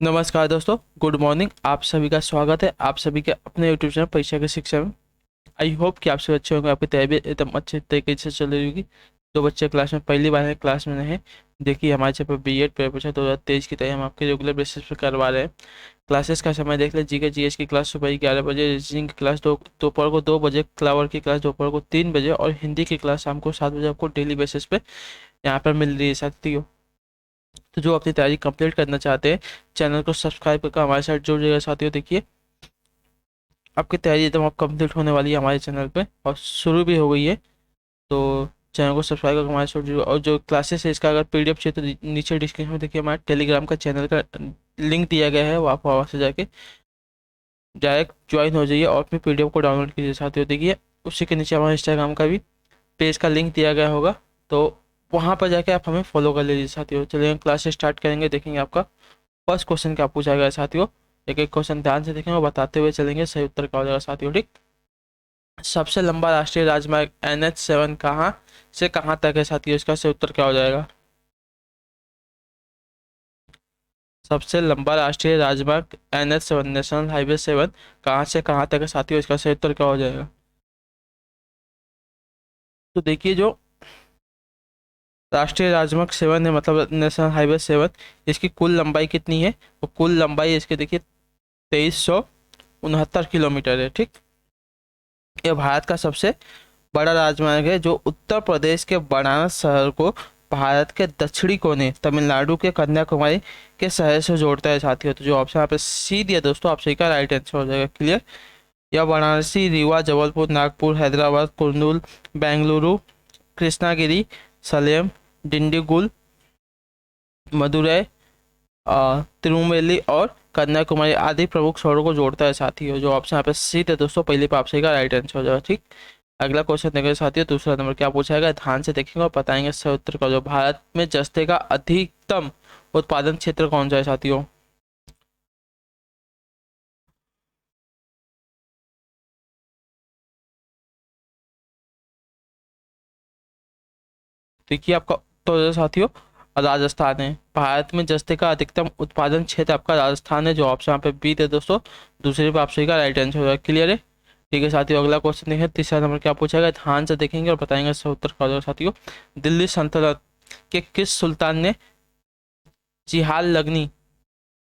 नमस्कार दोस्तों, good morning. आप सभी का स्वागत है आप सभी के अपने यूट्यूब चैनल परीक्षा की शिक्षा में। आई होप कि आप सभी अच्छे होंगे, आपकी तैयारी भी एकदम अच्छे तरीके से चल रही होगी। जो बच्चे क्लास में पहली बार है, क्लास में नहीं, देखिए हमारे चैनल पर बी एड परीक्षा 2023 की तैयारी हम आपके रेगुलर बेसिस पर करवा रहे हैं। क्लासेस का समय देख लें। जीके जीएस की क्लास सुबह 11 बजे, रीजनिंग की क्लास दोपहर को 2 बजे, क्लावर की क्लास दोपहर को 3 बजे और हिंदी की क्लास शाम को 7 बजे आपको डेली बेसिस पे यहाँ पर मिल रही है साथियों। तो जो अपनी तैयारी कंप्लीट करना चाहते हैं, चैनल को सब्सक्राइब करके हमारे साथ जुड़ जाएगा साथियों। देखिए आपकी तैयारी एकदम अब कंप्लीट होने वाली है हमारे चैनल पे और शुरू भी हो गई है। तो चैनल को सब्सक्राइब करके हमारे साथ जुड़ो। और जो क्लासेस है इसका अगर पीडीएफ चाहिए तो नीचे डिस्क्रिप्शन में देखिए हमारे टेलीग्राम का चैनल का लिंक दिया गया है, वो आप वहाँ से जाके डायरेक्ट ज्वाइन हो जाइए और फिर पीडीएफ को डाउनलोड कीजिए साथियों। देखिए उसी के नीचे हमारे इंस्टाग्राम का भी पेज का लिंक दिया गया होगा, तो वहाँ पर जाके आप हमें फॉलो कर लीजिए साथियों। चलिए हम क्लास स्टार्ट करेंगे। देखेंगे आपका फर्स्ट क्वेश्चन क्या पूछा गया है साथियों। एक एक क्वेश्चन ध्यान से देखेंगे और बताते हुए चलेंगे, सही उत्तर क्या हो जाएगा साथियों। ठीक, सबसे लंबा राष्ट्रीय राजमार्ग NH7 कहाँ से कहाँ तक है साथियों, इसका सही उत्तर क्या हो जाएगा। सबसे लंबा राष्ट्रीय राजमार्ग NH7, नेशनल हाईवे 7, कहाँ से कहाँ तक है साथियों, इसका सही उत्तर क्या हो जाएगा। तो देखिए जो राष्ट्रीय राजमार्ग 7 है, मतलब नेशनल हाईवे 7, इसकी कुल लंबाई कितनी है। तो कुल लंबाई इसकी देखिए 2369 किलोमीटर है। ठीक, यह भारत का सबसे बड़ा राजमार्ग है जो उत्तर प्रदेश के बनारस शहर को भारत के दक्षिणी कोने तमिलनाडु के कन्याकुमारी के शहर से जोड़ता है साथियों। तो जो ऑप्शन यहाँ पे सी दिया दोस्तों, आप सही का राइट आंसर हो जाएगा। क्लियर, यह वाराणसी, रीवा, जबलपुर, नागपुर, हैदराबाद, कुर्नूल, बेंगलुरु, कृष्णागिरी, सलेम, डिंडीगुल, मदुरै, तिरुनेलवेली और कन्याकुमारी आदि प्रमुख शहरों को जोड़ता है साथियों। जो ऑप्शन यहाँ पे सी थे दोस्तों, पहले पे आप सही का राइट आंसर हो जाएगा। ठीक, अगला क्वेश्चन देखेंगे साथियों। दूसरा नंबर क्या पूछा गया, ध्यान से देखेंगे और बताएंगे सही उत्तर का। जो भारत में जस्ते का अधिकतम उत्पादन क्षेत्र कौन सा है साथियों। देखिए आपका तो साथियों राजस्थान है। भारत में जस्ते का अधिकतम उत्पादन क्षेत्र आपका राजस्थान है। जो ऑप्शन यहाँ पे बी थे दोस्तों, दूसरे पे आप सही का राइट आंसर हो जाएगा। क्लियर है। ठीक है साथियों, अगला क्वेश्चन देखें। तीसरा नंबर क्या पूछा गया, ध्यान से देखेंगे और बताएंगे सही उत्तर क्या हो जाएगा साथियों। दिल्ली सल्तनत के किस सुल्तान ने चिहाल लगनी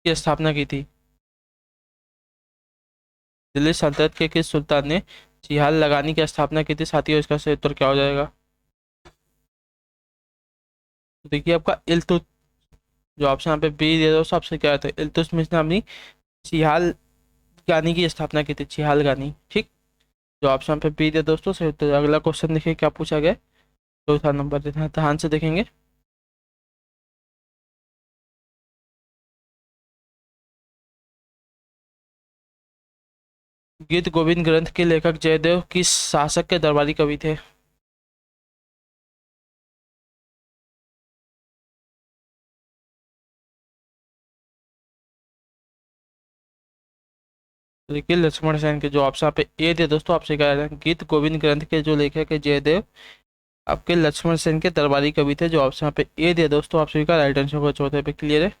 की स्थापना की थी। दिल्ली सल्तनत के किस सुल्तान ने चिहाल लगानी की स्थापना की थी साथियों, इसका सही उत्तर क्या हो जाएगा। तो देखिए आपका इल्तुत, जो ऑप्शन यहाँ पे बी दे दो सबसे क्या था, इल्तुतमिश ने अपनी चिहाल गानी की स्थापना की थी, चिहाल गानी। ठीक, जो ऑप्शन पे बी दे दोस्तों सही उत्तर। अगला क्वेश्चन देखिए क्या पूछा गया, चौथा नंबर देना है, ध्यान से देखेंगे। गीत गोविंद ग्रंथ के लेखक जयदेव किस शासक के दरबारी कवि थे। तो देखिए लक्ष्मण सेन के। जो ऑप्शन पे ए थे दोस्तों, आपसे कह रहे हैं गीत गोविंद ग्रंथ के जो लेखक है जयदेव आपके लक्ष्मण सेन के दरबारी कवि थे। जो ऑप्शन पे ए दिया दोस्तों, आप सभी का राइट आंसर होगा चौथे पे। क्लियर है।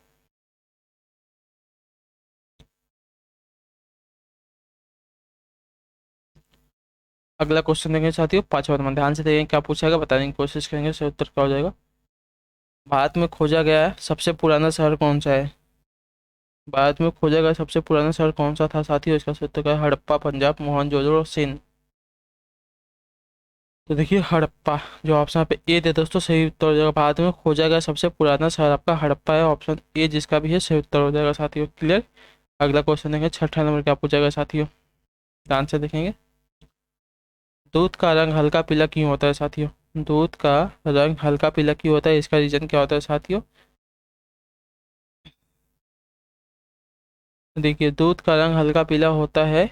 अगला क्वेश्चन देंगे साथियों, पांचवा नंबर, ध्यान से देखेंगे क्या पूछेगा, बताने की कोशिश करेंगे, सही उत्तर क्या हो जाएगा। भारत में खोजा गया सबसे पुराना शहर कौन सा है। भारत में खोजा गया सबसे पुराना शहर कौन सा था साथियों, इसका सही उत्तर क्या है, हड़प्पा, पंजाब, मोहनजोदड़ो और सिंध। तो देखिए हड़प्पा, जो ऑप्शन पे ए दे दोस्तों सही उत्तर हो जाएगा। भारत में खोजा गया सबसे पुराना शहर आपका हड़प्पा है, ऑप्शन ए जिसका भी है सही उत्तर हो जाएगा साथियों। क्लियर। अगला क्वेश्चन देखेंगे, छठा नंबर क्या पूछा गया साथियों, ध्यान से देखेंगे। दूध का रंग हल्का पीला क्यों होता है साथियों। दूध का रंग हल्का पीला क्यों होता है, इसका रीजन क्या होता है साथियों। देखिए दूध का रंग हल्का पीला होता है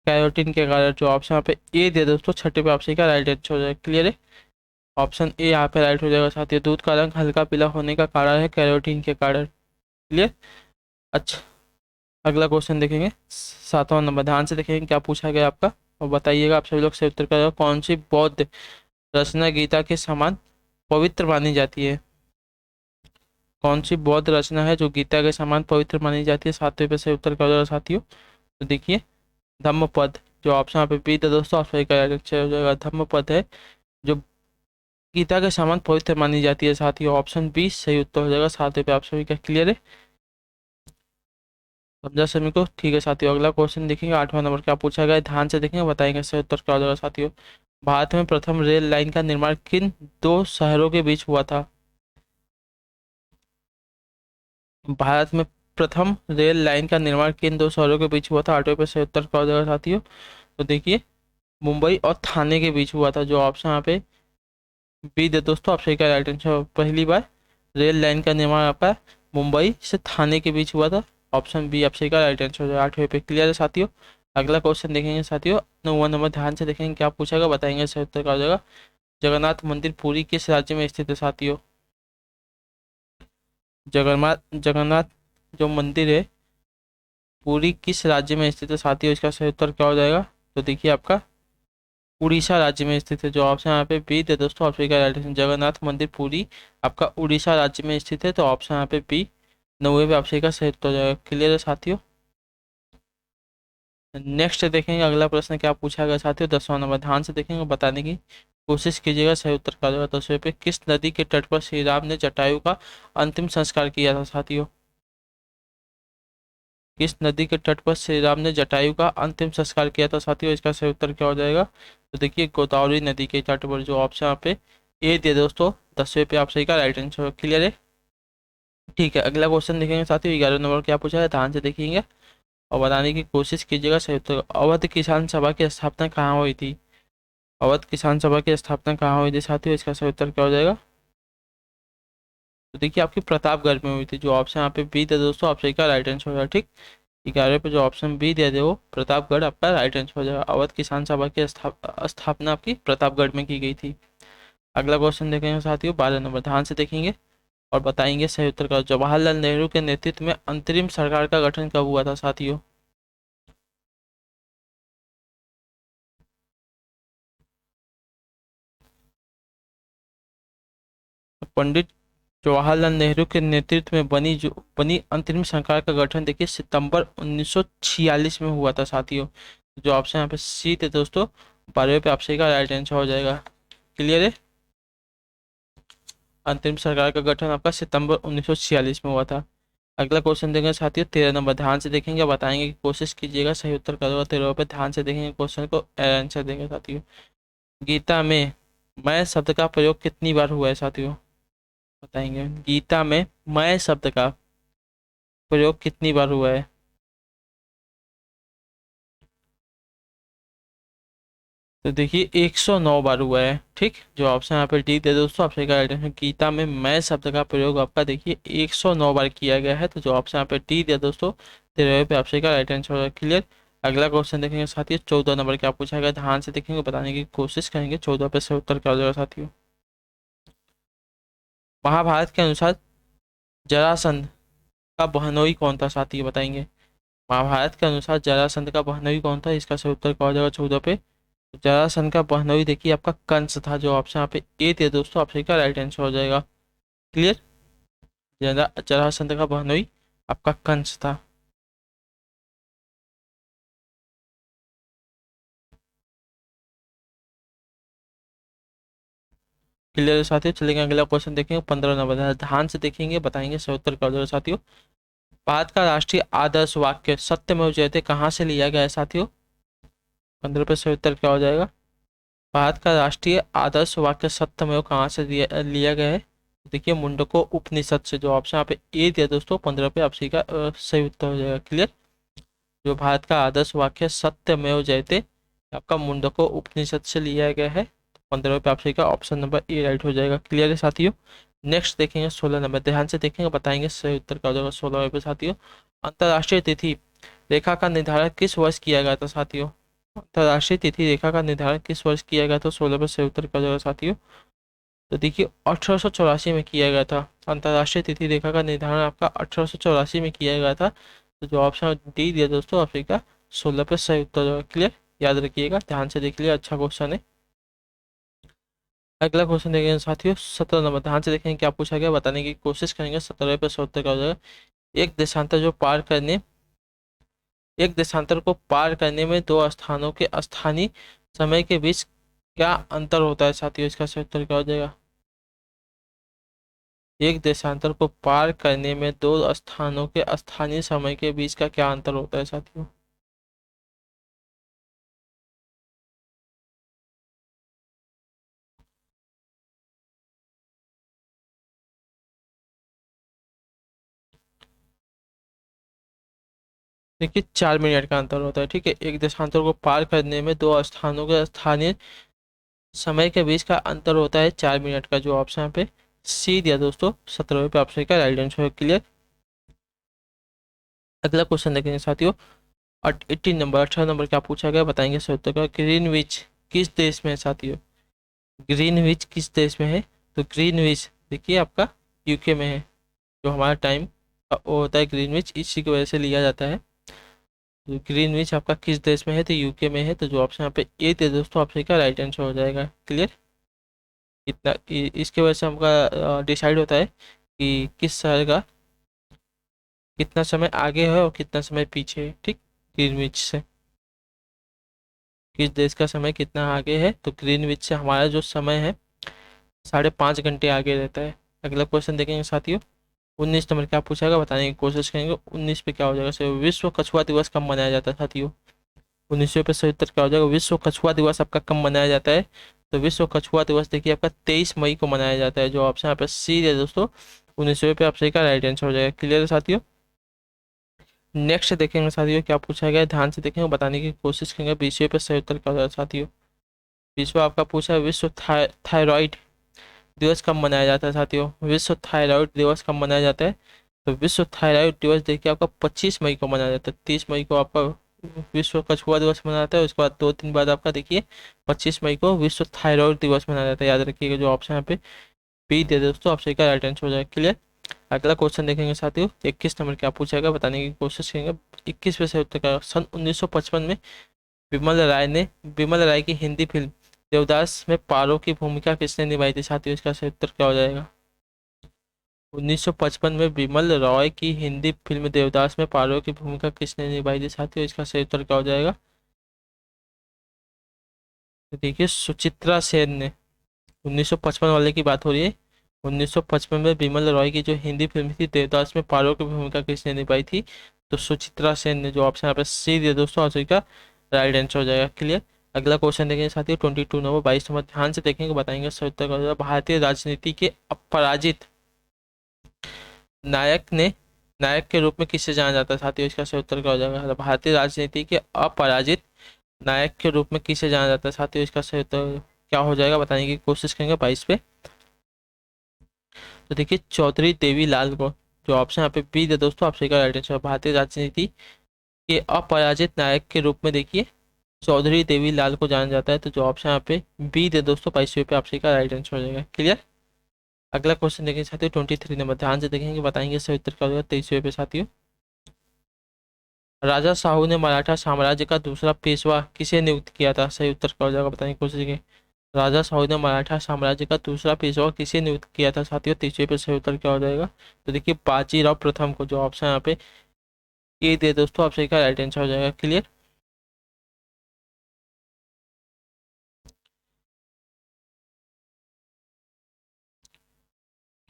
कैरोटीन के कारण। जो ऑप्शन यहाँ पे ए दे दोस्तों, छठे पे ऑप्शन का राइट आंसर हो जाएगा। क्लियर है। ऑप्शन ए यहाँ पे राइट हो जाएगा साथियों, दूध का रंग हल्का पीला होने का कारण है कैरोटीन के कारण। क्लियर। अच्छा, अगला क्वेश्चन देखेंगे, सातवां नंबर, ध्यान से देखेंगे क्या पूछा गया आपका और बताइएगा आप सभी लोग सही उत्तर करेगा। कौन सी बौद्ध रचना गीता के समान पवित्र मानी जाती है। कौन सी बौद्ध रचना है जो गीता के समान पवित्र मानी जाती है? 7वें पे सही उत्तर क्या हो जाएगा साथियों? तो देखिए धम्मपद, जो ऑप्शन यहाँ पे बी था दोस्तों, आप सही करेक्ट आंसर हो जाएगा धम्मपद है जो गीता के समान पवित्र मानी जाती है साथियों। ऑप्शन बी सही उत्तर हो जाएगा। 7वें पे आप सभी का क्लियर है, समझा सभी को? ठीक है साथियों, अगला क्वेश्चन देखेंगे 8वां नंबर क्या पूछा गया है, ध्यान से देखेंगे, बताएंगे सही उत्तर क्या हो जाएगा साथियों। भारत में प्रथम रेल लाइन का निर्माण किन दो शहरों के बीच हुआ था? भारत में प्रथम रेल लाइन का निर्माण किन दो शहरों के बीच हुआ था? 8वें पे सही उत्तर क्या हो जाएगा साथियों? तो देखिए मुंबई और थाने के बीच हुआ था, जो ऑप्शन यहाँ पे बी दे दोस्तों, आप सही का राइट आंसर। पहली बार रेल लाइन का निर्माण आपका मुंबई से थाने के बीच हुआ था। ऑप्शन बी आप सही का राइट आंसर हो जाएगा। 8वें पे क्लियर है साथियों। अगला क्वेश्चन देखेंगे साथियों 9वां नंबर, ध्यान से देखेंगे क्या पूछेगा, बताएंगे सही उत्तर क्या हो जाएगा। जगन्नाथ मंदिर पुरी किस राज्य में स्थित है साथियों? जगन्नाथ जगन्नाथ जो मंदिर है पुरी किस राज्य में स्थित है साथियों? इसका सही उत्तर क्या हो जाएगा? तो देखिए आपका उड़ीसा राज्य में स्थित है, जो ऑप्शन यहाँ पे बी थे दोस्तों, ऑप्शन का राइट आंसर। जगन्नाथ मंदिर पुरी आपका उड़ीसा राज्य में स्थित है, तो ऑप्शन यहाँ पे बी 9वें पे ऑप्शन का सही उत्तर हो जाएगा। क्लियर है साथियों? नेक्स्ट देखेंगे अगला प्रश्न क्या पूछा गया साथियों। 10वां नंबर, ध्यान से देखेंगे, बताने की कोशिश कीजिएगा सही उत्तर क्या हो जाएगा। 10वें पे किस नदी के तट पर श्री राम ने जटायु का अंतिम संस्कार किया था साथियों? किस नदी के तट पर श्री राम ने जटायु का अंतिम संस्कार किया था साथियों? इसका सही उत्तर क्या हो जाएगा? तो देखिए गोदावरी नदी के तट पर, जो ऑप्शन यहाँ पे ए दिए दोस्तों। 10वें पे आप सही का राइट आंसर। क्लियर है? ठीक है, अगला क्वेश्चन देखेंगे साथियों। 11 नंबर क्या पूछा है, ध्यान से देखेंगे और बताने की कोशिश कीजिएगा सही उत्तर। अवध किसान सभा की स्थापना कहाँ हुई थी? अवध किसान सभा की स्थापना कहाँ हुई थी साथियों? इसका सही उत्तर क्या हो जाएगा? तो देखिए आपकी प्रतापगढ़ में हुई थी, जो ऑप्शन यहाँ पे बी दे दोस्तों, आप सही का राइट आंसर हो जाएगा। ठीक, 11 पे जो ऑप्शन बी दे दे वो प्रतापगढ़ आपका राइट आंसर हो जाएगा। अवध किसान सभा की स्थापना आपकी प्रतापगढ़ में की गई थी। अगला क्वेश्चन देखेंगे साथियों 12 नंबर, ध्यान से देखेंगे और बताएंगे सही उत्तर का। जवाहरलाल नेहरू के नेतृत्व में अंतरिम सरकार का गठन कब हुआ था साथियों? पंडित जवाहरलाल नेहरू के नेतृत्व में बनी अंतरिम सरकार का गठन देखिए सितंबर 1946 में हुआ था साथियों। जो ऑप्शन यहाँ पे सी थे दोस्तों, 12वें पे आपसे का राइट आंसर हो जाएगा। क्लियर है? अंतरिम सरकार का गठन आपका सितंबर 1946 में हुआ था। अगला क्वेश्चन देंगे साथियों 13 नंबर, ध्यान से देखेंगे, बताएंगे कि कोशिश कीजिएगा सही उत्तर करोगे। 13 पे ध्यान से देखेंगे क्वेश्चन को, आंसर देंगे साथियों। गीता में मैं शब्द का प्रयोग कितनी बार हुआ है साथियों? बताएंगे गीता में मैं शब्द का प्रयोग कितनी बार हुआ है? तो देखिए 109 बार हुआ है। ठीक, जो ऑप्शन यहाँ पे डी दे दोस्तों, आपसे का राइट आंसर। गीता में मैं शब्द का प्रयोग आपका देखिए 109 बार किया गया है, तो जो ऑप्शन यहाँ पे डी दे दोस्तों 13वें पे आपसे का राइट आंसर होगा। क्लियर? अगला क्वेश्चन देखेंगे साथियों 14 नंबर क्या पूछा गया, ध्यान से देखेंगे, बताने की कोशिश करेंगे। 14 पे से उत्तर क्या हो जाएगा साथियों? महाभारत के अनुसार जरासंध का बहनोई कौन था साथियों? बताएंगे महाभारत के अनुसार जरासंध का बहनोई कौन था? इसका सही उत्तर क्या हो जाएगा 14 पे? जरासंध का बहनोई देखिए आपका कंस था, जो ऑप्शन यहाँ पे ए थे दोस्तों, ऑप्शन का राइट आंसर हो जाएगा। क्लियर? जरासंध का बहनोई आपका कंस था। क्लियर है साथियों? चलेंगे अगला क्वेश्चन देखेंगे 15 नंबर, ध्यान से देखेंगे, बताएंगे सही उत्तर क्या हो जाएगा साथियों। भारत का राष्ट्रीय आदर्श वाक्य सत्यमेव जयते कहाँ से लिया गया है साथियों? 15 पे सही उत्तर क्या हो जाएगा? भारत का राष्ट्रीय आदर्श वाक्य सत्यमेव कहाँ से लिया गया है? देखिए मुंडको उपनिषद से, जो ऑप्शन यहाँ पे ए दिया दोस्तों 15 पे, आप सी का सही उत्तर हो जाएगा। क्लियर? जो भारत का आदर्श वाक्य सत्यमेव जयते आपका मुंडको उपनिषद से लिया गया है, 15 पे आप सही का ऑप्शन नंबर ए राइट हो जाएगा। क्लियर है साथियों? नेक्स्ट देखेंगे 16 नंबर, ध्यान से देखेंगे, बताएंगे सही उत्तर क्या हो जाएगा 16 पे साथियों। अंतर्राष्ट्रीय तिथि रेखा का निर्धारण किस वर्ष किया गया था साथियों? अंतर्राष्ट्रीय तिथि रेखा का निर्धारण किस वर्ष किया गया था? 16 पर सही उत्तर क्या हो जाएगा साथियों? तो देखिए 1884 में किया गया था। अंतर्राष्ट्रीय तिथि रेखा का निर्धारण आपका 1884 में किया गया था, तो जो ऑप्शन डी दिया दोस्तों अफ्रीका 16 पे सही उत्तर होगा। क्लियर? याद रखिएगा, ध्यान से देख लिया, अच्छा क्वेश्चन है। अगला क्वेश्चन देखेंगे साथियों 17 नंबर, ध्यान से देखेंगे क्या पूछा गया, बताने की कोशिश करेंगे। 17 पे 70 का हो जाएगा। एक देशांतर जो पार करने एक देशांतर को पार करने में दो स्थानों के स्थानीय समय के बीच क्या अंतर होता है साथियों, इसका सही उत्तर क्या हो जाएगा। एक देशांतर को पार करने में दो स्थानों के स्थानीय समय के बीच का क्या अंतर होता है साथियों। देखिए 4 मिनट का अंतर होता है, ठीक है। एक देशांतर को पार करने में दो स्थानों के स्थानीय समय के बीच का अंतर होता है 4 मिनट का, जो ऑप्शन यहाँ पे सी दिया दोस्तों। 17वें पे ऑप्शन का राइट आंसर है। क्लियर। अगला क्वेश्चन देखेंगे साथियों 18 नंबर, 18 नंबर क्या पूछा गया, बताएंगे सही उत्तर का। ग्रीनविच किस देश में है साथियों। ग्रीनविच किस देश में है, तो ग्रीनविच देखिए आपका यूके में है। जो हमारा टाइम वो होता है ग्रीनविच, इसी की वजह से लिया जाता है। तो ग्रीनविच आपका किस देश में है, तो यूके में है। तो जो ऑप्शन यहाँ पे ए थे दोस्तों, ऑप्शन का राइट आंसर हो जाएगा। क्लियर। इसके वजह से हमका डिसाइड होता है कि किस शहर का कितना समय आगे है और कितना समय पीछे है, ठीक। ग्रीनविच से किस देश का समय कितना आगे है, तो ग्रीनविच से हमारा जो समय है 5.5 घंटे आगे रहता है। अगला क्वेश्चन देखेंगे साथियों 19 नंबर क्या पूछेगा, बताने की कोशिश करेंगे। 19 पे क्या हो जाएगा सर, विश्व कछुआ दिवस कब मनाया जाता है साथियों। 19 पे सही उत्तर क्या हो जाएगा, विश्व कछुआ दिवस आपका कब मनाया जाता है। तो विश्व कछुआ दिवस देखिए आपका 23 मई को मनाया जाता है, जो ऑप्शन यहाँ पे सी है दोस्तों। 19 पे आप सही का राइट आंसर हो जाएगा। क्लियर है साथियों। नेक्स्ट देखेंगे साथियों क्या पूछा गया है, ध्यान से देखेंगे, बताने की कोशिश करेंगे। 20 पे सही उत्तर क्या हो जाएगा साथियों। 20 आपका पूछा है विश्व थायराइड दिवस कब मनाया जाता है साथियों। विश्व थायराइड दिवस कब मनाया जाता है, तो विश्व थायराइड दिवस देखिए आपका 25 मई को मनाया जाता है। 30 मई को आपका विश्व कछुआ दिवस मनाया जाता है, उसके बाद 2 दिन बाद आपका देखिए 25 मई को विश्व थायराइड दिवस मनाया जाता है। याद रखिएगा, जो ऑप्शन यहाँ पे बी दे दोस्तों, ऑप्शन का राइट आंसर हो जाएगा। क्लियर। अगला क्वेश्चन देखेंगे साथियों 21 नंबर क्या पूछेगा, बताने की कोशिश करेंगे। 21 पे से उत्तर का सन 1955 में विमल राय की हिंदी फिल्म देवदास में पारो की भूमिका किसने निभाई थी साथियों, इसका सही उत्तर क्या हो जाएगा। 1955 में विमल रॉय की हिंदी फिल्म देवदास में पारो की भूमिका किसने निभाई थी साथियों, इसका सही उत्तर क्या हो जाएगा। तो देखिए सुचित्रा सेन ने। 1955 वाले की बात हो रही है। 1955 में विमल रॉय की जो हिंदी फिल्म थी देवदास में पारो की भूमिका किसने निभाई थी, तो सुचित्रा सेन ने, जो ऑप्शन यहाँ पे सी दिया दोस्तों, ऑप्शन का राइट आंसर हो जाएगा। क्लियर। अगला क्वेश्चन देखेंगे साथियों 22 नंबर, 22 नंबर, ध्यान से देखेंगे, बताएंगे सही उत्तर क्या हो जाएगा। भारतीय राजनीति के अपराजित नायक ने नायक के रूप में किससे जाना जाता है साथियों, इसका सही उत्तर क्या हो जाएगा। भारतीय राजनीति के अपराजित नायक के रूप में किसे जाना जाता है साथियों, इसका सही उत्तर क्या हो जाएगा, बताने की कोशिश करेंगे 22 पे। तो देखिए चौधरी देवी लाल को, जो ऑप्शन यहाँ पे बी दे दोस्तों, आप सही का राइट आंसर। भारतीय राजनीति के अपराजित नायक के रूप में देखिए चौधरी देवी लाल को जाना जाता है। तो जो ऑप्शन यहाँ पे बी दे दोस्तों 22 पे, आप सही का राइट आंसर हो जाएगा। क्लियर। अगला क्वेश्चन देखेंगे साथियों 23 नंबर, ध्यान से देखेंगे, बताएंगे सही उत्तर क्या हो जाएगा 23 पे साथियों। राजा साहू ने मराठा साम्राज्य का दूसरा पेशवा किसे नियुक्त किया था, सही उत्तर क्या हो जाएगा, बताने की कोशिश करेंगे। राजा साहू ने मराठा साम्राज्य का दूसरा पेशवा किसे नियुक्त किया था साथियों, 23 पे सही उत्तर क्या हो जाएगा। तो देखिए बाजीराव प्रथम को, जो ऑप्शन यहाँ पे ए दे दोस्तों, आप सही का राइट आंसर हो जाएगा। क्लियर।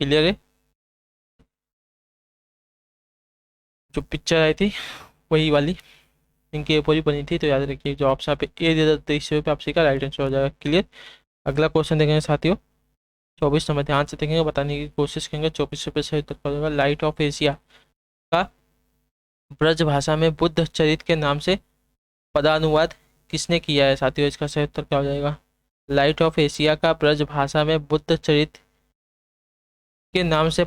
क्लियर है। जो पिक्चर आई थी वही वाली इनकी पूरी बनी थी, तो याद रखिए जो ऑप्शन यहाँ पे ए दे 23 पे, आप सही का राइट आंसर हो जाएगा। क्लियर। अगला क्वेश्चन देखेंगे साथियों 24 नंबर, ध्यान से देखेंगे, बताने की कोशिश करेंगे। 24 पे सही उत्तर क्या हो जाएगा। लाइट ऑफ एशिया का ब्रज भाषा में बुद्ध चरित्र के नाम से पदानुवाद किसने किया है साथियों, इसका सही उत्तर क्या हो जाएगा। लाइट ऑफ एशिया का ब्रज भाषा में बुद्ध चरित्र के नाम से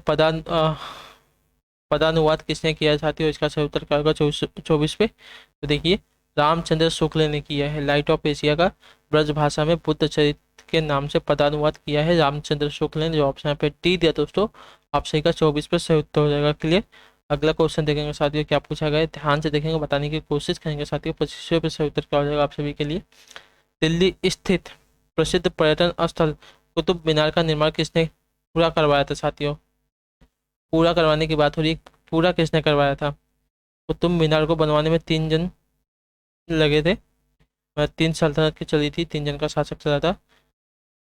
पदानुवाद किसने किया है साथियों, इसका सही उत्तर क्या होगा 24 पे। तो देखिए रामचंद्र शुक्ल ने किया है। लाइट ऑफ एशिया का ब्रज भाषा में बुद्ध चरित्र के नाम से पदानुवाद किया है रामचंद्र शुक्ल ने, जो ऑप्शन पे डी दिया दोस्तों, आप सही का 24 पे सही उत्तर हो जाएगा। क्लियर। अगला क्वेश्चन देखेंगे साथियों क्या पूछा गया है, ध्यान से देखेंगे, बताने की कोशिश करेंगे साथियों। 25 पे सही उत्तर क्या हो जाएगा आप सभी के लिए। दिल्ली स्थित प्रसिद्ध पर्यटन स्थल कुतुब मीनार का निर्माण किसने पूरा करवाया था साथियों? पूरा करवाने की बात हो रही है, पूरा किसने करवाया था? कुतुब मीनार को बनवाने में 3 जन लगे थे, 3 सल्तनत की चली थी, 3 जन का शासक चला था।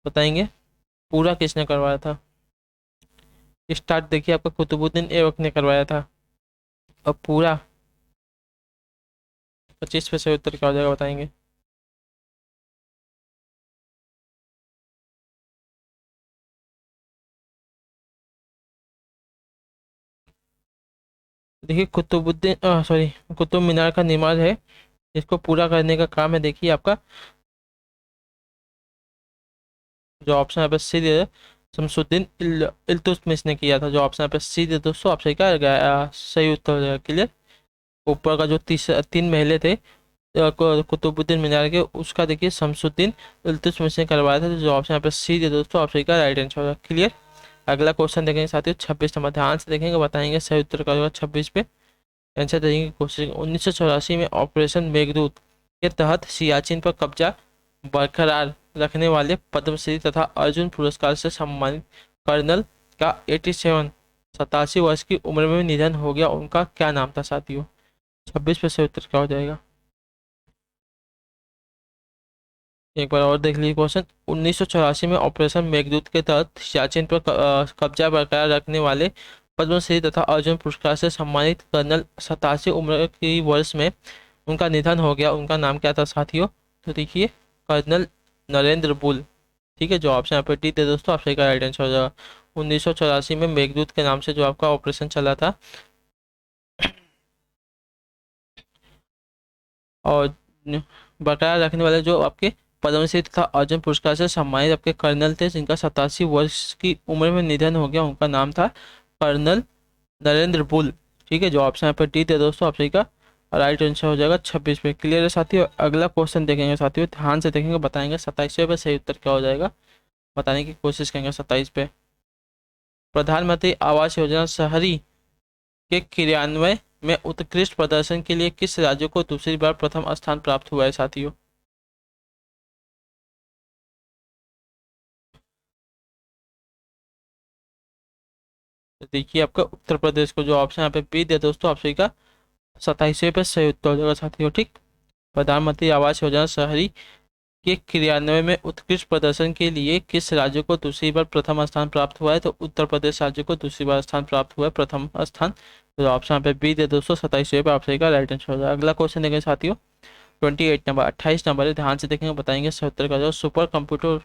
बताएंगे पूरा किसने करवाया था? स्टार्ट देखिए, आपका कुतुबुद्दीन ऐबक ने करवाया था। और पूरा 25 पे सही उत्तर क्या हो जाएगा, बताएंगे? देखिए कुतुब मीनार का निर्माण है, इसको पूरा करने का काम है, देखिए आपका जो ऑप्शन यहाँ पे सी दे शमसुद्दीन इल्तुतमिश ने किया था। जो ऑप्शन यहाँ पे सी दे दोस्तों, आपसे क्या सही उत्तर हो जाएगा। क्लियर? ऊपर का जो 3 महले थे कुतुबुद्दीन मीनार के, उसका देखिए शमसुद्दीन इल्तुतमिश ने करवाया था। तो जो ऑप्शन यहाँ पे सी दे दोस्तों, आपसे क्या राइट आंसर होगा। क्लियर? अगला क्वेश्चन देखेंगे साथियों 26 नंबर, ध्यान से देखेंगे, बताएंगे सही उत्तर का होगा 26 पे आंसर देने की कोशिश। 1984 में ऑपरेशन मेघदूत के तहत सियाचिन पर कब्जा बरकरार रखने वाले पद्मश्री तथा अर्जुन पुरस्कार से सम्मानित कर्नल का 87 वर्ष की उम्र में निधन हो गया, उनका क्या नाम था साथियों? 26 पे सही उत्तर क्या हो जाएगा? एक बार और देख लीजिए क्वेश्चन। 1984 में ऑपरेशन मेघदूत के तहत सियाचिन पर कब्जा बरकरार रखने वाले पद्मश्री तथा अर्जुन पुरस्कार से सम्मानित कर्नल 87 उम्र की वर्ष में उनका निधन हो गया, उनका नाम क्या था साथियों? तो देखिए कर्नल नरेंद्र बुल। ठीक है, जो ऑप्शन यहाँ पे डी थे दोस्तों, आपसे का राइट आंसर हो जाएगा। 1984 में मेघदूत के नाम से जो आपका ऑपरेशन चला था, और बरकरार रखने वाले जो आपके पद्मश्री तथा अर्जुन पुरस्कार से सम्मानित आपके कर्नल थे, जिनका 87 वर्ष की उम्र में निधन हो गया, उनका नाम था कर्नल नरेंद्र बुल। ठीक है, जो ऑप्शन यहाँ पे डी थे दोस्तों, आपसे का राइट आंसर हो जाएगा 26 पे। क्लियर है साथियों? अगला क्वेश्चन देखेंगे साथियों, ध्यान से देखेंगे, बताएंगे 27वें पे सही उत्तर क्या हो जाएगा, बताने की कोशिश करेंगे 27 पे। प्रधानमंत्री आवास योजना शहरी के क्रियान्वयन में उत्कृष्ट प्रदर्शन के लिए किस राज्य को दूसरी बार प्रथम स्थान प्राप्त हुआ है साथियों? तो देखिए आपका उत्तर प्रदेश को, जो ऑप्शन यहाँ पे बी दे दोस्तों, आपसे का 27वें पे सही उत्तर हो जाएगा साथियों। ठीक, प्रधानमंत्री आवास योजना शहरी के क्रियान्वयन में उत्कृष्ट प्रदर्शन के लिए किस राज्य को दूसरी बार प्रथम स्थान प्राप्त हुआ है? तो उत्तर प्रदेश राज्य को दूसरी बार स्थान प्राप्त हुआ है, प्रथम स्थान। तो ऑप्शन पे बी दे दोस्तों, 27वें पे आपसे का राइट आंसर हो जाएगा। अगला क्वेश्चन देखेंगे साथियों 28 नंबर, 28 नंबर है, ध्यान से देखेंगे, बताएंगे सही उत्तर का। जो सुपर कंप्यूटर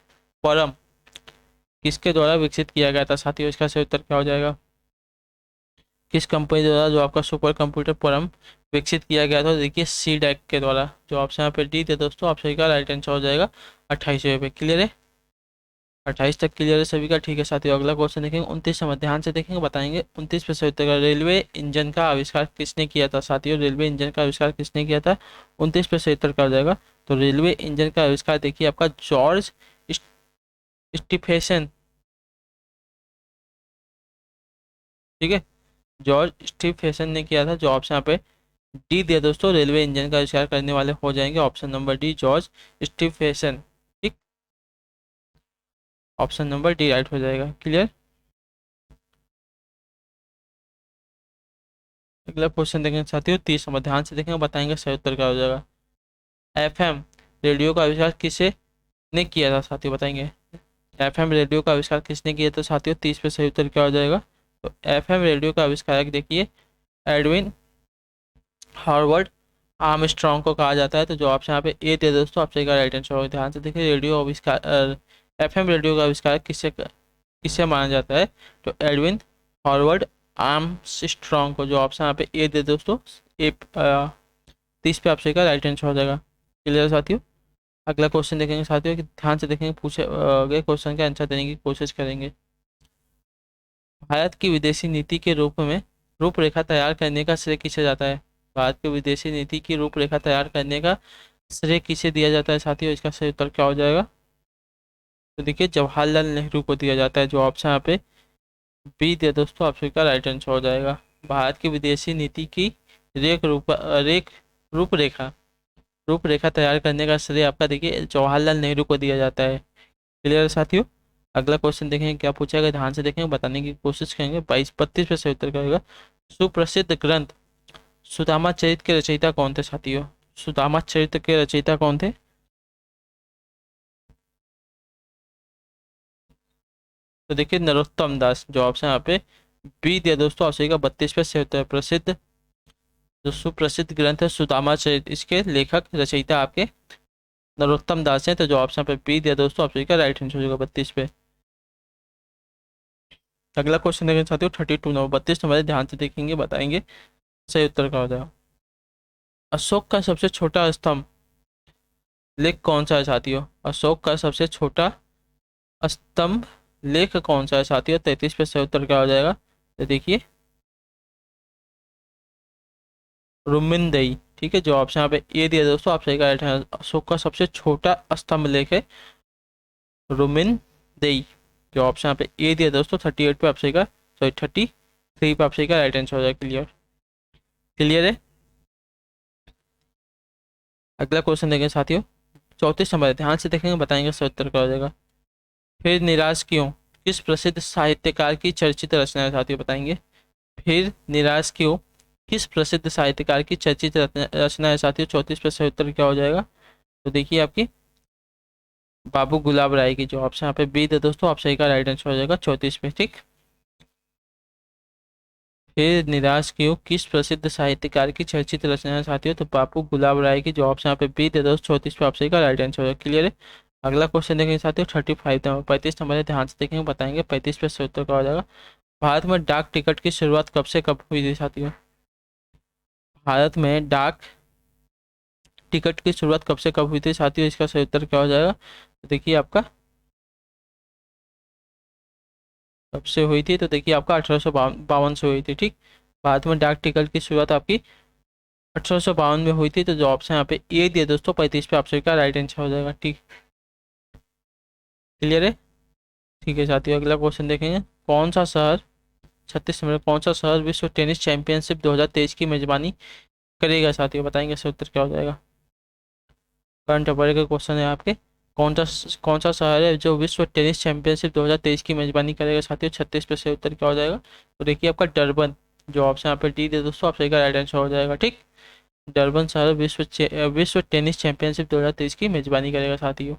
परम किसके द्वारा विकसित किया गया था साथियों? इसका सही उत्तर क्या हो जाएगा? किस कंपनी द्वारा जो आपका सुपर कंप्यूटर परम विकसित किया गया था? देखिए सी डैक के द्वारा। जो ऑप्शन यहाँ पे डी थे दोस्तों, ऑप्शन का राइट आंसर हो जाएगा 28वें पे। क्लियर है? 28 तक क्लियर है सभी का? ठीक है साथियों, अगला क्वेश्चन देखेंगे 29 नंबर, ध्यान से देखेंगे, बताएंगे 29 पे सही उत्तर का। रेलवे इंजन का आविष्कार किसने किया था साथियों? रेलवे इंजन का आविष्कार किसने किया था? 29 पे सही उत्तर का हो जाएगा। तो रेलवे इंजन का आविष्कार देखिए आपका जॉर्ज स्टीफेसन। ठीक है, जॉर्ज स्टीफेसन ने किया था। जो ऑप्शन यहाँ पे डी दिया दोस्तों, रेलवे इंजन का आविष्कार करने वाले हो जाएंगे ऑप्शन नंबर डी, जॉर्ज स्टीफेसन। ठीक, ऑप्शन नंबर डी राइट हो जाएगा। क्लियर? अगला क्वेश्चन देखेंगे साथियों 30 नंबर, ध्यान से देखेंगे, बताएंगे सही उत्तर क्या हो जाएगा। एफएम रेडियो का आविष्कार किसे ने किया था साथियों? बताएंगे एफएम रेडियो का आविष्कार किसने किया था साथियों? 30 पे सही उत्तर क्या हो जाएगा? तो एफएम रेडियो का आविष्कारक देखिए एडविन हार्वर्ड आर्मस्ट्रॉन्ग को कहा जाता है। तो जो ऑप्शन यहाँ पे ए थे दोस्तों, आपसे का राइट आंसर होगा। ध्यान से देखिए, रेडियो आविष्कार एफएम रेडियो का आविष्कार किससे किससे माना जाता है? तो एडविन हॉवर्ड आर्मस्ट्रॉन्ग को। जो ऑप्शन यहाँ पे ए दे दोस्तों, ए 30 पे आपसे का राइट आंसर हो जाएगा। क्लियर साथियों? अगला क्वेश्चन देखेंगे साथियों कि ध्यान से देखेंगे, पूछे गए क्वेश्चन का आंसर देने की कोशिश करेंगे। भारत की विदेशी नीति के रूप में रूपरेखा तैयार करने का श्रेय किसे जाता है? भारत की विदेशी नीति की रूपरेखा तैयार करने का श्रेय किसे दिया जाता है साथियों? इसका सही उत्तर क्या हो जाएगा? तो देखिए जवाहरलाल नेहरू को दिया जाता है। जो ऑप्शन यहाँ पे बी दिया दोस्तों, ऑप्शन का राइट आंसर हो जाएगा। भारत की विदेशी नीति की रेख रूपरेखा रूपरेखा तैयार करने का श्रेय आपका देखिए जवाहरलाल नेहरू को दिया जाता है। क्लियर साथियों? अगला क्वेश्चन देखेंगे क्या पूछा गया, ध्यान से देखेंगे, बताने की कोशिश करेंगे। 22-32 पे सही उत्तर क्या होगा। सुप्रसिद्ध ग्रंथ सुदामा चरित्र के रचयिता कौन थे साथियों। सुदामा चरित्र के रचयिता कौन थे। तो देखिए नरोत्तम दास, जो ऑप्शन यहाँ पे बी दिया दोस्तों ऑप्शन का 32 पे सही उत्तर है। प्रसिद्ध जो सुप्रसिद्ध ग्रंथ है सुदामा चरित्र, इसके लेखक रचयिता आपके नरोत्तम दास हैं। तो जो ऑप्शन पे बी दिया दोस्तों ऑप्शन का राइट आंसर हो जाएगा 32 पे। अगला क्वेश्चन देखेंगे साथियों 32 नंबर 32 नंबर, ध्यान से देखेंगे बताएंगे सही उत्तर का हो जाएगा। अशोक का सबसे छोटा स्तंभ लेख कौन सा है साथियों। अशोक का सबसे छोटा स्तंभ लेख कौन सा है साथियों। 33 पे सही उत्तर क्या हो जाएगा। तो देखिए रुमिनदई, ठीक है। जो ऑप्शन यहाँ पे ए दिया दोस्तों आप सही का राइट है। अशोक का सबसे छोटा स्तंभ लेख है रुमिनदई। जो ऑप्शन यहाँ पे ए दिया दोस्तों 38 पे आप सही का, सॉरी 33 पे आप सही का राइट आंसर हो जाएगा। क्लियर, क्लियर है। अगला क्वेश्चन देखेंगे साथियों 34 नंबर, ध्यान से देखेंगे बताएंगे सही उत्तर क्या हो जाएगा। फिर निराश क्यों किस प्रसिद्ध साहित्यकार की चर्चित रचना है साथियों, बताएंगे। फिर निराश क्यों किस प्रसिद्ध साहित्यकार की चर्चित रचना है साथियों। 34 पे सही उत्तर क्या हो जाएगा। तो देखिए आपकी बाबू गुलाब राय की, जो ऑप्शन यहाँ पे बी है दोस्तों आप सही का राइट आंसर हो जाएगा 34 पे, ठीक। फिर निराश क्यों किस प्रसिद्ध साहित्यकार की चर्चित रचना है साथियों। तो बाबू गुलाब राय की, जो ऑप्शन यहाँ पे बी दे दोस्तों 34 पे आप सही का राइट आंसर हो जाएगा। क्लियर है। अगला क्वेश्चन देखेंगे साथियों 35 नंबर 35 नंबर है, ध्यान से देखेंगे बताएंगे 35 पे सही उत्तर क्या हो जाएगा। भारत में डाक टिकट की शुरुआत कब से कब हुई थी साथियों। भारत में डाक टिकट की शुरुआत कब से कब हुई थी साथियों, इसका सही उत्तर क्या हो जाएगा। तो देखिए आपका कब से हुई थी, तो देखिए आपका 1852 से हुई थी, ठीक। भारत में डाक टिकट की शुरुआत आपकी 1852 में हुई थी। तो जो ऑप्शन यहाँ पे ए दिया दोस्तों 35 पे आपसे का राइट आंसर हो जाएगा, ठीक। क्लियर है। ठीक है साथियों अगला क्वेश्चन देखेंगे। कौन सा शहर 36 नंबर, कौन सा शहर विश्व टेनिस चैंपियनशिप 2023 की मेजबानी करेगा साथियों, बताएंगे इसका उत्तर क्या हो जाएगा। करंट अफेयर का क्वेश्चन है आपके। कौन सा शहर है जो विश्व टेनिस चैंपियनशिप 2023 की मेजबानी करेगा साथियों। 36 पे से उत्तर क्या हो जाएगा। तो देखिए आपका डरबन, जो ऑप्शन यहाँ पे डी दे दोस्तों आप सही का राइट आंसर हो जाएगा, ठीक। डरबन शहर विश्व टेनिस चैंपियनशिप 2023 की मेजबानी करेगा साथियों।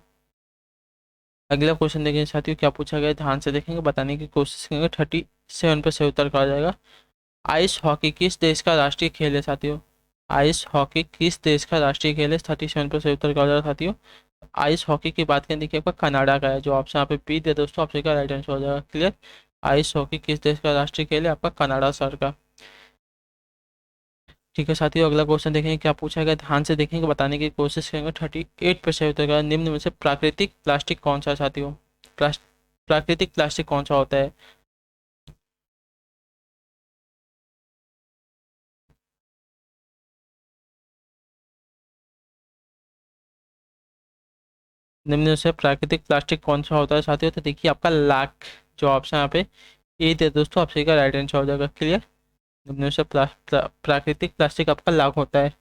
अगला क्वेश्चन देखेंगे साथियों क्या पूछा गया है, ध्यान से देखेंगे बताने की कोशिश करेंगे। 37 पे सही उत्तर कहा जाएगा। आइस हॉकी किस देश का राष्ट्रीय खेल है साथियों। आइस हॉकी किस देश का राष्ट्रीय खेल है। 37 पे सही उत्तर कहा जाएगा साथियों। आइस हॉकी की बात करें देखिए आपका कनाडा का है, जो ऑप्शन यहाँ पे बी दे दोस्तों आपसे का राइट आंसर हो जाएगा। क्लियर। आइस हॉकी किस देश का राष्ट्रीय खेल है, आपका कनाडा सर का। ठीक है साथियों अगला क्वेश्चन देखेंगे क्या पूछा गया, ध्यान से देखेंगे बताने की कोशिश करेंगे। 38 पे सही उत्तर का निम्न में से प्राकृतिक प्लास्टिक कौन सा है साथियों। प्राकृतिक प्लास्टिक कौन सा होता है। निम्न में से प्राकृतिक प्लास्टिक कौन सा होता है साथियों। तो देखिए आपका लाख, जो ऑप्शन यहाँ पे ए दे दोस्तों आपसे का राइट आंसर हो जाएगा। क्लियर। निम्न में से प्राकृतिक प्लास्टिक आपका लाख होता है।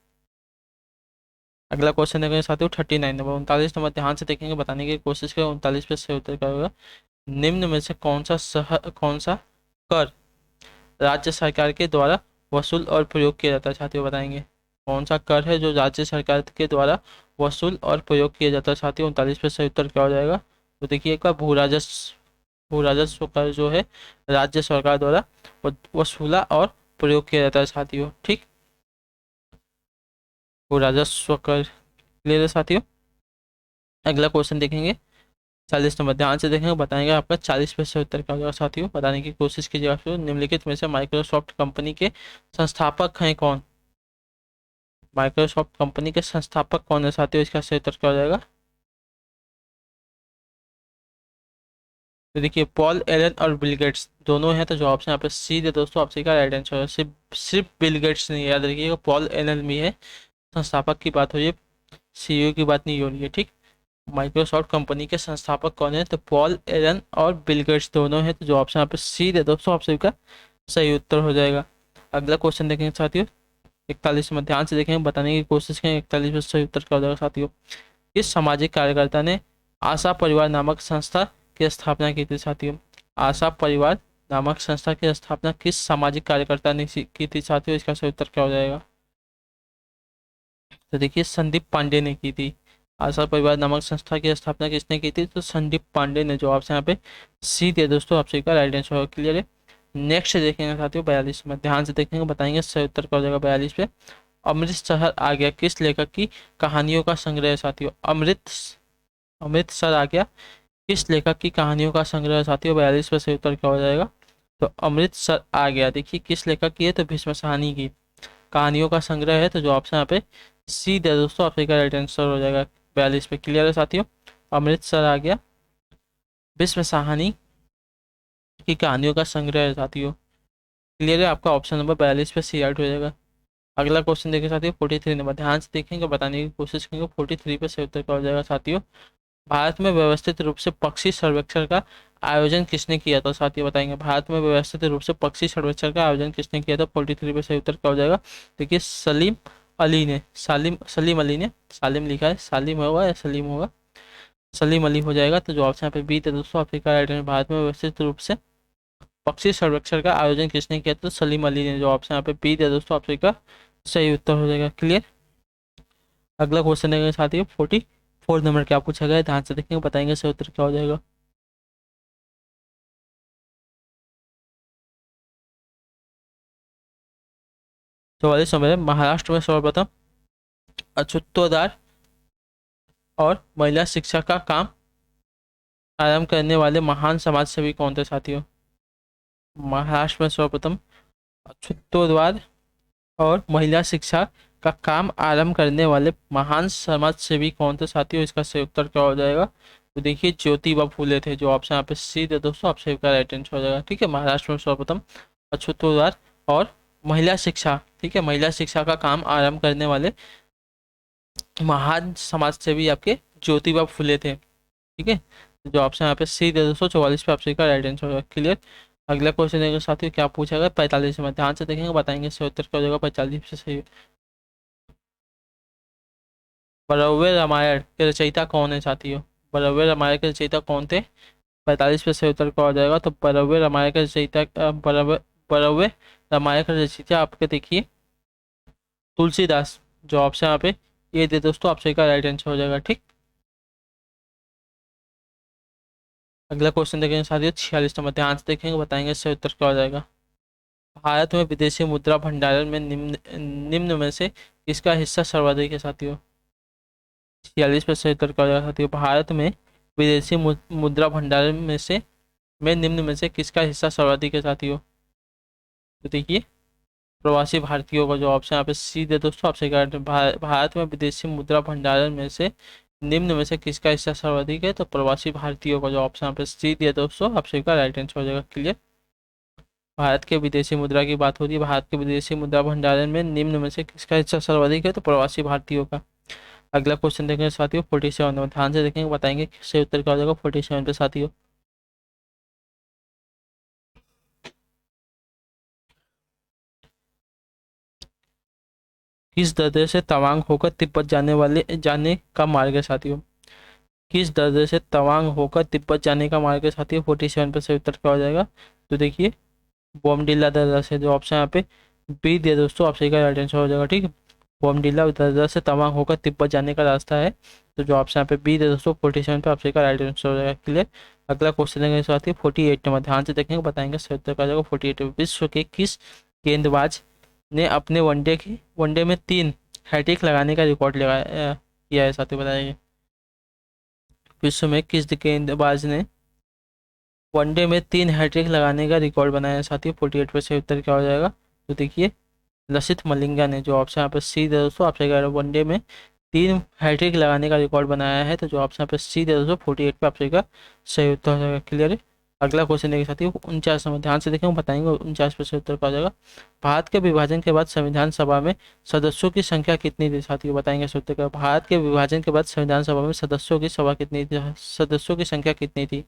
अगला क्वेश्चन देखेंगे साथियों 39 नंबर 39 नंबर, ध्यान से देखेंगे बताने की कोशिश करें। 39 पे सही उत्तर क्या होगा। निम्न में से कौन सा कर राज्य सरकार के द्वारा वसूल और प्रयोग किया जाता है साथियों, बताएंगे। कौन सा कर है जो राज्य सरकार के द्वारा वसूल और प्रयोग किया जाता है साथियों। 39 पे सही उत्तर क्या हो जाएगा। तो देखिए एक बार भू राजस्व कर जो है राज्य सरकार द्वारा वसूला और प्रयोग किया जाता है साथियों, ठीक। भू राजस्व कर। क्लियर है साथियों। अगला क्वेश्चन देखेंगे 40 नंबर, ध्यान से देखेंगे बताएंगे आपका 40 पे से उत्तर क्या होगा साथियों, बताने की कोशिश कीजिए। आप निम्नलिखित में से माइक्रोसॉफ्ट कंपनी के संस्थापक हैं कौन। माइक्रोसॉफ्ट कंपनी के संस्थापक कौन है साथियों, इसका सही उत्तर क्या हो जाएगा। तो देखिए पॉल एलन और बिल गेट्स दोनों हैं। तो जो ऑप्शन यहाँ पे सी दे दोस्तों आपसे का राइट आंसर है। सिर्फ सिर्फ बिल गेट्स नहीं, याद रखिएगा पॉल एलन भी है। संस्थापक की बात हो रही है, सीईओ की बात नहीं हो रही है, ठीक। माइक्रोसॉफ्ट कंपनी के संस्थापक कौन है, तो पॉल एलन और बिल गेट्स दोनों हैं। तो जो ऑप्शन यहाँ पे सी दे दोस्तों आप सभी का सही उत्तर हो जाएगा। अगला क्वेश्चन देखेंगे साथियों 41 में, ध्यान से देखेंगे बताने की कोशिश करें। 41 में सही उत्तर क्या हो जाएगा साथियों। इस सामाजिक कार्यकर्ता ने आशा परिवार नामक संस्था की स्थापना की थी साथियों? आशा परिवार नामक संस्था की स्थापना किस सामाजिक कार्यकर्ता ने की थी साथियों? इसका सही उत्तर क्या हो जाएगा? तो देखिए संदीप पांडे ने की थी। आशा परिवार नामक संस्था की स्थापना किसने की थी? तो संदीप पांडे ने। जो आपसे यहाँ पे सी दिया दोस्तों, आपसे का राइट आंसर होगा। क्लियर है। नेक्स्ट देखेंगे साथियों 42 में, ध्यान से देखेंगे, बताएंगे सही उत्तर क्या हो जाएगा 42 पे। अमृत शहर आ गया किस लेखक की कहानियों का संग्रह है साथियों? अमृतसर आ गया किस लेखक की कहानियों का संग्रह है साथियों? 42 पे सही उत्तर क्या हो जाएगा? तो अमृतसर आ गया देखिए किस लेखक की है? तो भीष्म साहनी की कहानियों का संग्रह है। तो जो ऑप्शन यहाँ पे सी दे दोस्तों, आपका राइट आंसर हो जाएगा 42 पे। क्लियर है साथियों। अमृतसर आ गया भीष्म साहनी की कहानियों का संग्रह है साथियों। क्लियर है। आपका ऑप्शन नंबर 42 पे सी आउट हो जाएगा। अगला क्वेश्चन देखिए साथियों 43 नंबर, ध्यान से देखेंगे, बताने की कोशिश करेंगे। 43 पे सही उत्तर क्या हो जाएगा साथियों? भारत में व्यवस्थित रूप से पक्षी सर्वेक्षण का आयोजन किसने किया था साथियों? बताएंगे। भारत में व्यवस्थित रूप से पक्षी सर्वेक्षण का आयोजन किसने किया था? 43 पे सही उत्तर क्या हो जाएगा? देखिए सलीम अली ने। सलीम अली ने। सालिम लिखा है, सालिम होगा या सलीम होगा? सलीम अली हो जाएगा। तो जो ऑप्शन यहाँ पे बी थे दोस्तों, अफ्रीका राइट है। भारत में व्यवस्थित रूप से पक्षी सर्वेक्षण का आयोजन किसने किया था? तो सलीम अली ने। जो ऑप्शन यहाँ पे बी थे दोस्तों, अफ्रीका सही उत्तर हो जाएगा। क्लियर। अगला क्वेश्चन है साथियों 44 नंबर क्या पूछा गया है? ध्यान से देखेंगे, बताएंगे सही उत्तर क्या हो जाएगा। 44 नंबर है, महाराष्ट्र में सर्वप्रथम अछूतोद्धार और महिला शिक्षा का काम आरंभ करने वाले महान समाज सेवी कौन थे साथियों? महाराष्ट्र में सर्वप्रथम अछूतोद्धार और महिला शिक्षा का काम आरंभ करने वाले महान समाज सेवी कौन थे साथियों? इसका सही उत्तर क्या हो जाएगा? तो देखिए ज्योतिबा फूले थे। जो ऑप्शन यहाँ पे सी दे दोस्तों, आपसे का राइट आंसर हो जाएगा। ठीक है। महाराष्ट्र में सर्वप्रथम अछूतोद्धार और महिला शिक्षा, ठीक है, महिला शिक्षा का काम आरंभ करने वाले महान समाज सेवी आपके ज्योतिबा फूले थे। ठीक है। जो ऑप्शन यहाँ पे सी दे दोस्तों, 44 पे आपसे का राइट आंसर होगा। क्लियर। अगला क्वेश्चन देखिए साथियों क्या पूछा गया 45 में, ध्यान से देखेंगे, बताएंगे सही उत्तर क्या हो जाएगा 45 से सही। बरौवे रामायण के रचयिता कौन है साथियों? बरौवे रामायण के रचयिता कौन थे? 45 पे सही उत्तर क्या हो जाएगा? तो बरौवे रामायण के रचयिता बरौवे रामायण के रचयिता आपके देखिए तुलसीदास। जो ऑप्शन यहाँ पे ये दे दोस्तों, आपसे का राइट आंसर हो जाएगा। ठीक। अगला क्वेश्चन देखेंगे साथियों 46 नंबर, ध्यान से देखेंगे, बताएंगे सही उत्तर क्या हो जाएगा। भारत में विदेशी मुद्रा भंडारण में निम्न में से किसका हिस्सा सर्वाधिक है साथियों? 46 पे सही उत्तर क्या हो जाएगा साथियों? भारत में विदेशी मुद्रा भंडारण में निम्न में से किसका हिस्सा सर्वाधिक है साथियों? तो देखिए प्रवासी भारतीयों का। जो ऑप्शन यहाँ पे सी दे दोस्तों, आपसे भारत में विदेशी मुद्रा भंडारण में से निम्न में से किसका हिस्सा सर्वाधिक है? तो प्रवासी भारतीयों का। जो ऑप्शन यहाँ पे सी दिया दोस्तों, आपसे का राइट आंसर हो जाएगा। क्लियर। भारत के विदेशी मुद्रा की बात हो रही है, भारत के विदेशी मुद्रा भंडारण में निम्न में से किसका हिस्सा सर्वाधिक है? तो प्रवासी भारतीयों का। अगला क्वेश्चन देखेंगे साथियों 47 में, ध्यान से देखेंगे, बताएंगे सही उत्तर क्या हो जाएगा 47 पे साथियों। किस दर्जे से तवांग होकर तिब्बत जाने का मार्ग है साथियों? किस दर्जे से तवांग होकर तिब्बत जाने का मार्ग है साथियों? 47 पे सही उत्तर क्या हो जाएगा? तो देखिए बोमडिला दर्रा से। जो ऑप्शन यहाँ पे बी दिया दोस्तों, आपसे का राइट आंसर हो जाएगा। ठीक है। बोमडिला दर्रा से तवांग होकर तिब्बत जाने का रास्ता है। तो जो ऑप्शन यहाँ पे बी दिया दोस्तों, 47 पे आपसे का राइट आंसर हो जाएगा। क्लियर। अगला क्वेश्चन है साथ ही 48 नंबर, ध्यान से देखेंगे, बताएंगे सही उत्तर क्या हो जाएगा 48। विश्व के किस गेंदबाज ने अपने वनडे में 3 हैट्रिक लगाने का रिकॉर्ड लगाया किया है साथी? बताएंगे। विश्व में किस गेंदबाज ने वनडे में 3 हैट्रिक लगाने का रिकॉर्ड बनाया है साथियों? 48 पे सही उत्तर क्या हो जाएगा? तो देखिए लसित मलिंगा ने। जो ऑप्शन यहाँ पे सी दे दोस्तों, आपसे कह रहे वनडे में 3 हैट्रिक लगाने का रिकॉर्ड बनाया है। तो जो ऑप्शन यहाँ पे सी दे दोस्तों, 48 पे आपसे का सही उत्तर हो जाएगा। क्लियर है। अगला क्वेश्चन देखिए साथियों 49 नंबर, ध्यान से देखेंगे, बताएंगे 49 पे सही उत्तर क्या हो जाएगा। भारत के विभाजन के बाद संविधान सभा में सदस्यों की संख्या कितनी थी साथियों? बताएंगे सही उत्तर क्या। भारत के विभाजन के बाद संविधान सभा में सदस्यों की संख्या कितनी थी?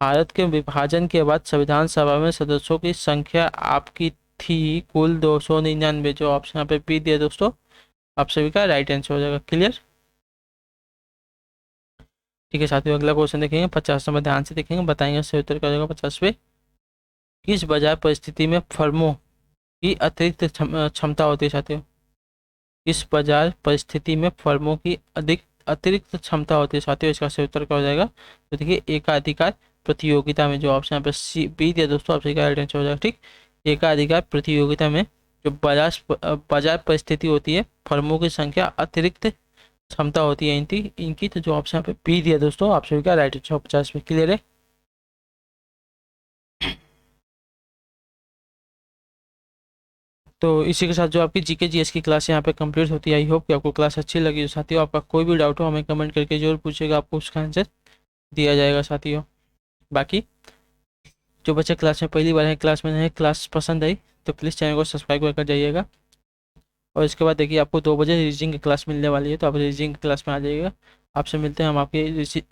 भारत के विभाजन के बाद संविधान सभा में सदस्यों की संख्या आपकी थी कुल 299। जो ऑप्शन यहाँ पे बी दिया दोस्तों, आप सभी का राइट आंसर हो जाएगा। क्लियर। ठीक है साथियों, अगला क्वेश्चन देखेंगे 50 नंबर, ध्यान से देखेंगे, बताएंगे सही उत्तर क्या हो जाएगा 50 पे। किस बाजार परिस्थिति में फर्मों की अतिरिक्त क्षमता होती है साथियों? किस बाजार परिस्थिति में फर्मों की अधिक अतिरिक्त क्षमता होती है साथियों? इसका सही उत्तर क्या हो जाएगा? तो देखिए एकाधिकार प्रतियोगिता में, जो ऑप्शन यहाँ पे सी बी दिया दोस्तों, आपसे क्या राइट आंसर हो जाएगा। ठीक, एकाधिकार प्रतियोगिता में जो बाजार परिस्थिति होती है, फर्मों की संख्या अतिरिक्त क्षमता होती है इनकी इनकी तो जो ऑप्शन यहाँ पे बी दिया दोस्तों, आप सभी का राइट आंसर 50 में। क्लियर है? तो इसी के साथ जो आपकी जीके जीएस की क्लास यहाँ पे कंप्लीट होती है। आई होप कि आपको क्लास अच्छी लगी हो साथियों। आपका कोई भी डाउट हो हमें कमेंट करके जरूर पूछेगा, आपको उसका आंसर दिया जाएगा साथियों। बाकी जो बच्चे क्लास में पहली बार है, क्लास में नए, क्लास पसंद आई तो प्लीज़ चैनल को सब्सक्राइब कर जाइएगा। और इसके बाद देखिए आपको 2 बजे रीजनिंग की क्लास मिलने वाली है, तो आप रीजनिंग की क्लास में आ जाइएगा। आपसे मिलते हैं हम आपके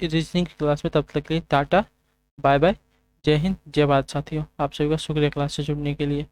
रीजनिंग की क्लास में, तब तक के लिए टाटा बाय बाय, जय हिंद जय भारत साथियों। आप सभी का शुक्रिया क्लास से जुड़ने के लिए।